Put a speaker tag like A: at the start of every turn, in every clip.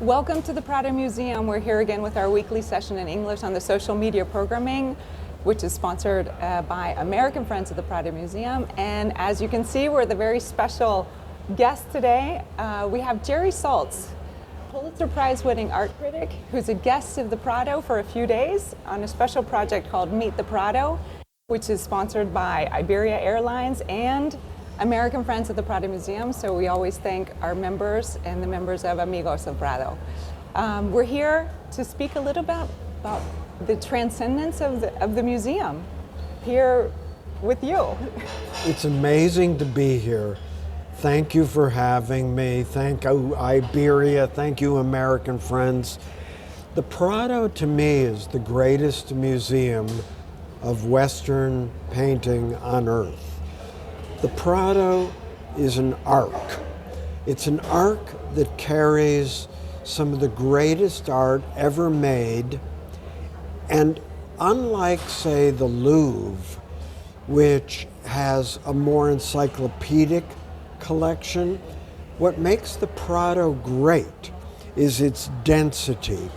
A: Welcome to the Prado Museum. We're here again with our weekly session in English on the social media programming, which is sponsored by American Friends of the Prado Museum. And as you can see, we're the very special guest today. We have Jerry Saltz, Pulitzer Prize winning art critic, who's a guest of the Prado for a few days on a special project called Meet the Prado, which is sponsored by Iberia Airlines and American Friends of the Prado Museum. So we always thank our members and the members of Amigos del Prado. We're here to speak a little about the transcendence of the museum here with you.
B: It's amazing to be here. Thank you for having me. Thank you, Iberia. Thank you, American Friends. The Prado, to me, is the greatest museum of Western painting on earth. The Prado is an arc. It's an arc that carries some of the greatest art ever made. And unlike, say, the Louvre, which has a more encyclopedic collection, what makes the Prado great is its density.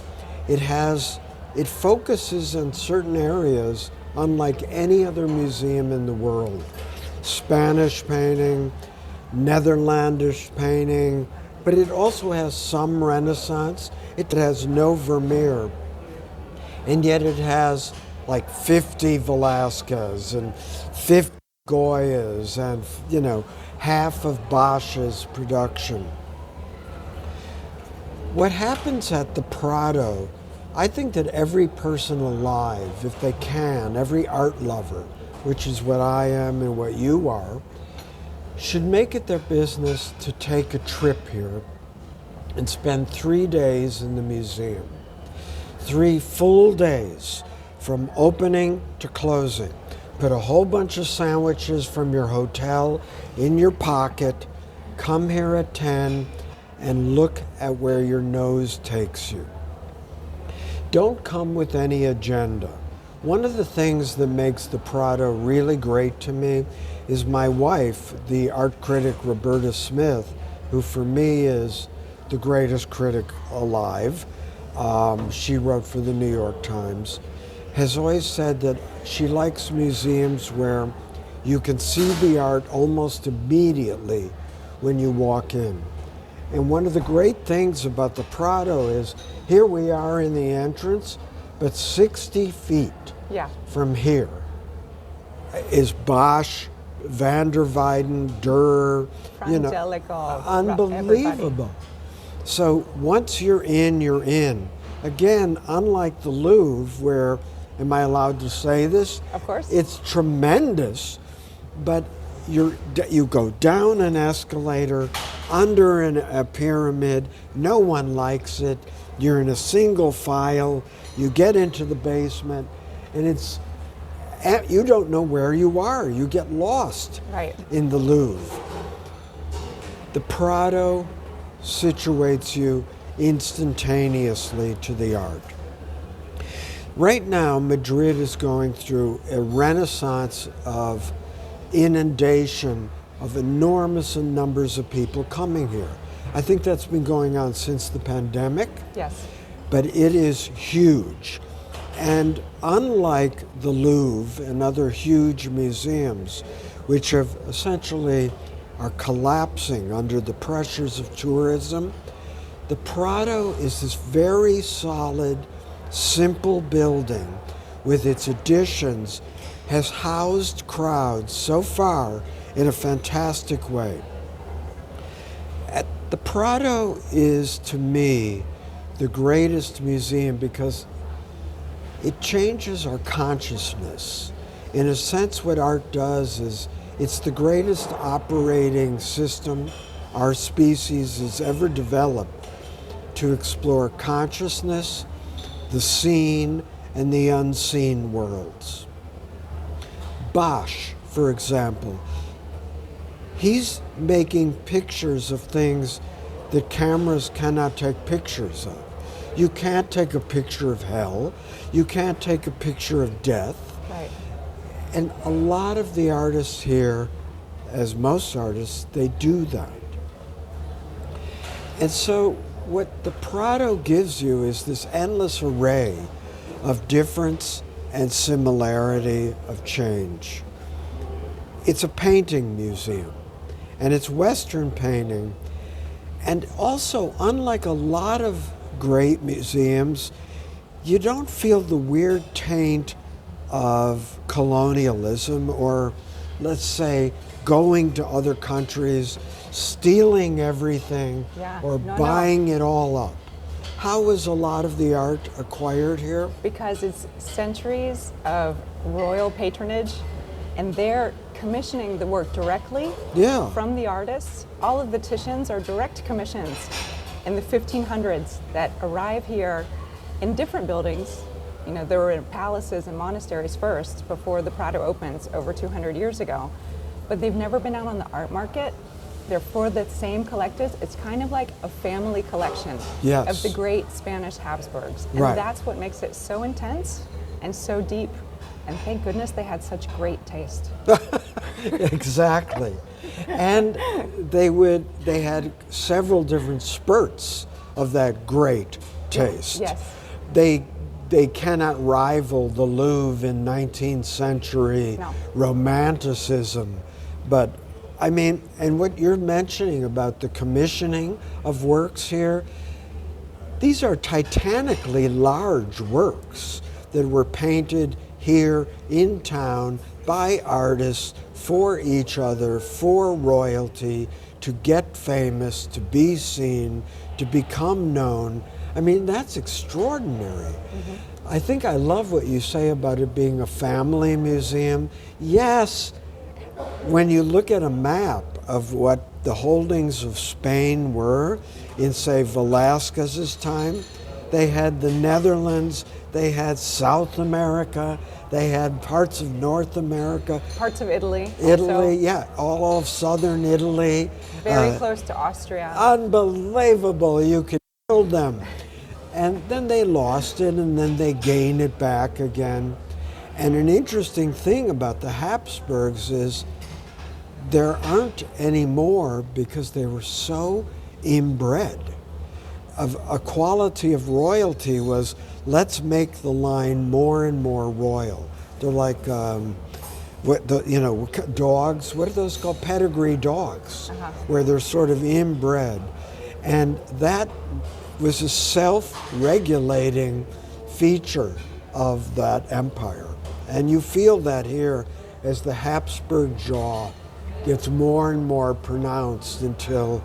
B: It focuses on certain areas unlike any other museum in the world. Spanish painting, Netherlandish painting, but it also has some Renaissance. It has no Vermeer, and yet it has like 50 Velázquez and 50 Goyas and, half of Bosch's production. What happens at the Prado, I think that every person alive, if they can, every art lover, which is what I am and what you are, should make it their business to take a trip here and spend 3 days in the museum. 3 full days from opening to closing. Put a whole bunch of sandwiches from your hotel in your pocket, come here at 10, and look at where your nose takes you. Don't come with any agenda. One of the things that makes the Prado really great to me is my wife, the art critic Roberta Smith, who for me is the greatest critic alive. She wrote for the New York Times, has always said that she likes museums where you can see the art almost immediately when you walk in. And one of the great things about the Prado is here we are in the entrance, but 60 feet from here is Bosch, Van der Weyden, Dürer, unbelievable.
A: Everybody.
B: So once you're in, you're in. Again, unlike the Louvre, where, am I allowed to say this?
A: Of course.
B: It's tremendous, but you go down an escalator, under a pyramid, no one likes it, you're in a single file, you get into the basement, and you don't know where you are, you get lost in the Louvre. The Prado situates you instantaneously to the art. Right now, Madrid is going through a renaissance of inundation of enormous numbers of people coming here. I think that's been going on since the pandemic.
A: Yes.
B: But it is huge. And unlike the Louvre and other huge museums, which have essentially are collapsing under the pressures of tourism, the Prado is this very solid, simple building with its additions, has housed crowds so far in a fantastic way. The Prado is, to me, the greatest museum because it changes our consciousness. In a sense, what art does is it's the greatest operating system our species has ever developed to explore consciousness, the seen, and the unseen worlds. Bosch, for example, he's making pictures of things that cameras cannot take pictures of. You can't take a picture of hell. You can't take a picture of death.
A: Right.
B: And a lot of the artists here, as most artists, they do that. And so what the Prado gives you is this endless array of difference and similarity of change. It's a painting museum, and it's Western painting. And also, unlike a lot of great museums, you don't feel the weird taint of colonialism or, let's say, going to other countries, stealing everything, or buying it all up. How was a lot of the art acquired here?
A: Because it's centuries of royal patronage, and they're commissioning the work directly from the artists. All of the Titians are direct commissions in the 1500s that arrive here in different buildings. You know, there were palaces and monasteries first before the Prado opens over 200 years ago, but they've never been out on the art market. They're for the same collectives. It's kind of like a family collection of the great Spanish Habsburgs. And that's what makes it so intense and so deep. And thank goodness they had such great taste.
B: Exactly. And they had several different spurts of that great taste.
A: Yes.
B: They cannot rival the Louvre in 19th century romanticism. But I mean, and what you're mentioning about the commissioning of works here, these are titanically large works that were painted here in town by artists for each other, for royalty, to get famous, to be seen, to become known. I mean, that's extraordinary. I think I love what you say about it being a family museum. Yes, when you look at a map of what the holdings of Spain were in, say, Velázquez's time, they had the Netherlands, they had South America, they had parts of North America.
A: Parts of Italy.
B: Italy, all of southern Italy.
A: Very close to Austria.
B: Unbelievable, you could kill them. And then they lost it, and then they gained it back again. And an interesting thing about the Habsburgs is there aren't any more because they were so inbred. Of a quality of royalty was, let's make the line more and more royal. They're like, dogs. What are those called? Pedigree dogs, where they're sort of inbred, and that was a self-regulating feature of that empire. And you feel that here as the Habsburg jaw gets more and more pronounced until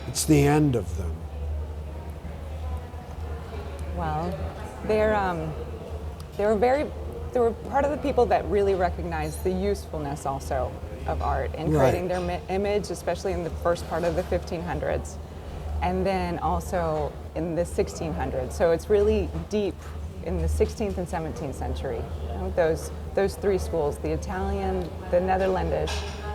B: it's the end of them.
A: Well, they were part of the people that really recognized the usefulness also of art in creating their image, especially in the first part of the 1500s, and then also in the 1600s. So it's really deep in the 16th and 17th century. You know, those three schools, the Italian, the Netherlandish,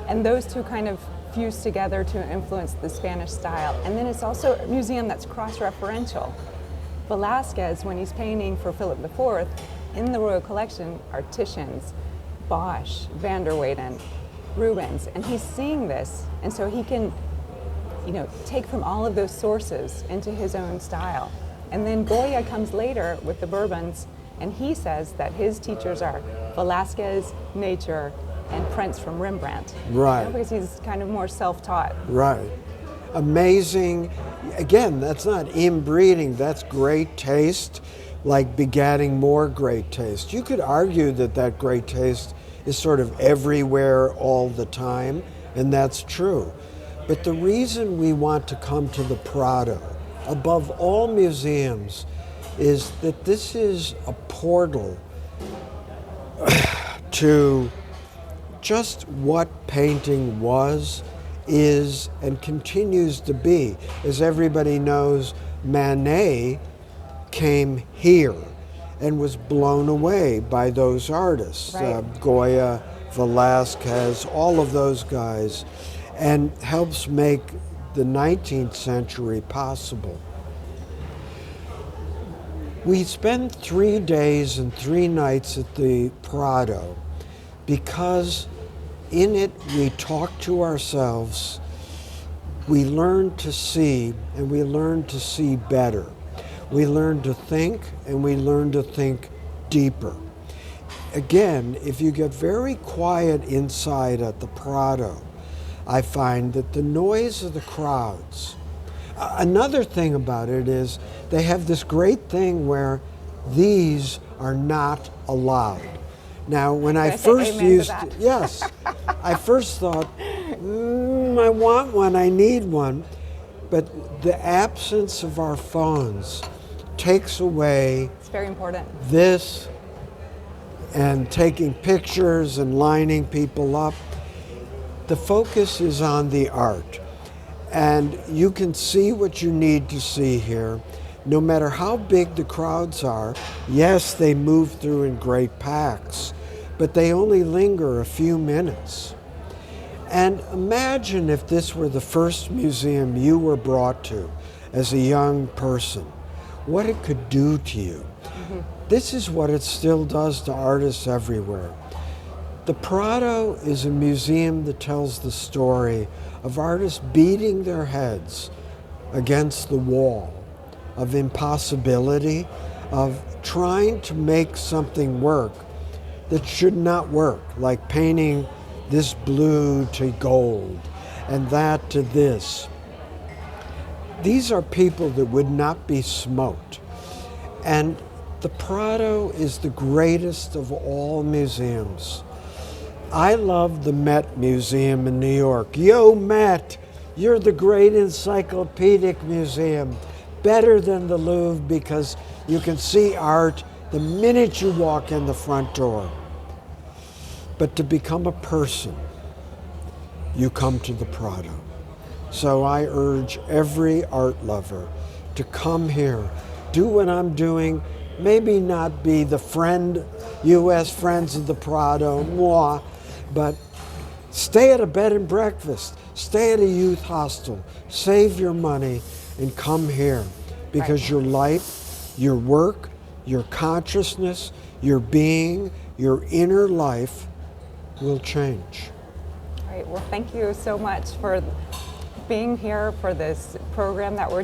A: and those two kind of fused together to influence the Spanish style. And then it's also a museum that's cross-referential. Velázquez, when he's painting for Philip IV, in the Royal Collection are Titians, Bosch, van der Weyden, Rubens, and he's seeing this, and so he can, take from all of those sources into his own style. And then Goya comes later with the Bourbons, and he says that his teachers are Velázquez, nature, and prints from Rembrandt.
B: Right.
A: Because he's kind of more self-taught.
B: Right. Amazing. Again, that's not inbreeding, that's great taste, like begatting more great taste. You could argue that that great taste is sort of everywhere all the time, and that's true. But the reason we want to come to the Prado, above all museums, is that this is a portal to just what painting was, is, and continues to be. As everybody knows, Manet came here and was blown away by those artists, Goya, Velázquez, all of those guys, and helps make the 19th century possible. We spend 3 days and 3 nights at the Prado because in it we talk to ourselves we learn to see, and we learn to see better. We learn to think, and we learn to think deeper. Again, if you get very quiet inside at the Prado, I find that the noise of the crowds. Another thing about it is they have this great thing where these are not allowed. Now, when I first used, yes, I first thought, I want one, I need one, but the absence of our phones takes away.
A: It's very important.
B: This and taking pictures and lining people up. The focus is on the art, and you can see what you need to see here. No matter how big the crowds are, yes, they move through in great packs, but they only linger a few minutes. And imagine if this were the first museum you were brought to as a young person, what it could do to you. Mm-hmm. This is what it still does to artists everywhere. The Prado is a museum that tells the story of artists beating their heads against the wall, of impossibility, of trying to make something work that should not work, like painting this blue to gold and that to this. These are people that would not be smoked. And the Prado is the greatest of all museums. I love the Met Museum in New York. Yo, Met, you're the great encyclopedic museum. Better than the Louvre because you can see art the minute you walk in the front door. But to become a person, you come to the Prado. So I urge every art lover to come here, do what I'm doing, maybe not be the friend, U.S. Friends of the Prado, moi, but stay at a bed and breakfast, stay at a youth hostel, save your money, and come here. Because your life, your work, your consciousness, your being, your inner life will change.
A: All right, well, thank you so much for being here, for this program that we're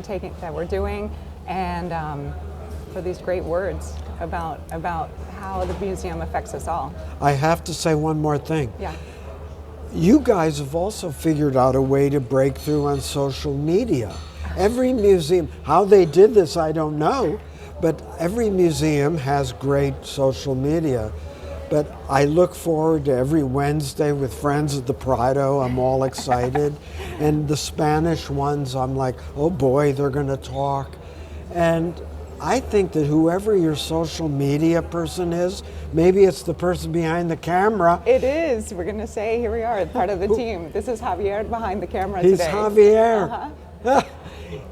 A: doing, and for these great words about how the museum affects us all.
B: I have to say one more thing.
A: Yeah.
B: You guys have also figured out a way to break through on social media. Every museum, how they did this, I don't know, but every museum has great social media. But I look forward to every Wednesday with Friends at the Prado. I'm all excited. And the Spanish ones, I'm like, oh boy, they're going to talk. And I think that whoever your social media person is, maybe it's the person behind the camera.
A: It is. We're going to say, here we are, part of the team. This is Javier behind the camera
B: He's
A: today.
B: He's Javier.
A: Uh-huh.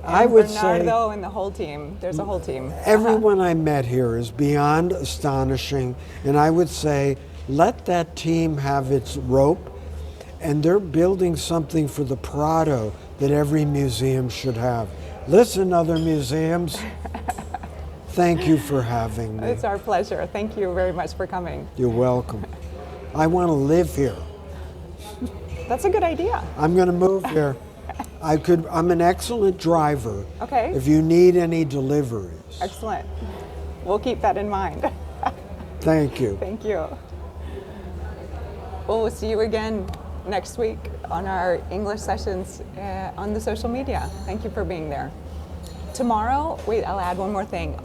B: I would
A: Bernardo
B: say
A: and the whole team. There's a whole team.
B: Everyone I met here is beyond astonishing, and I would say let that team have its rope, and they're building something for the Prado that every museum should have. Listen, other museums, thank you for having me.
A: It's our pleasure. Thank you very much for coming.
B: You're welcome. I want to live here.
A: That's a good idea.
B: I'm going to move here. I'm an excellent driver.
A: Okay.
B: If you need any deliveries.
A: Excellent. We'll keep that in mind.
B: Thank you.
A: Thank you. We'll see you again next week on our English sessions on the social media. Thank you for being there. Tomorrow, I'll add one more thing.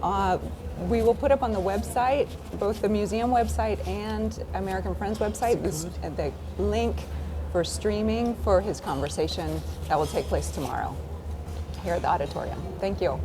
A: We will put up on the website, both the museum website and American Friends website, the link for streaming for his conversation that will take place tomorrow here at the auditorium. Thank you.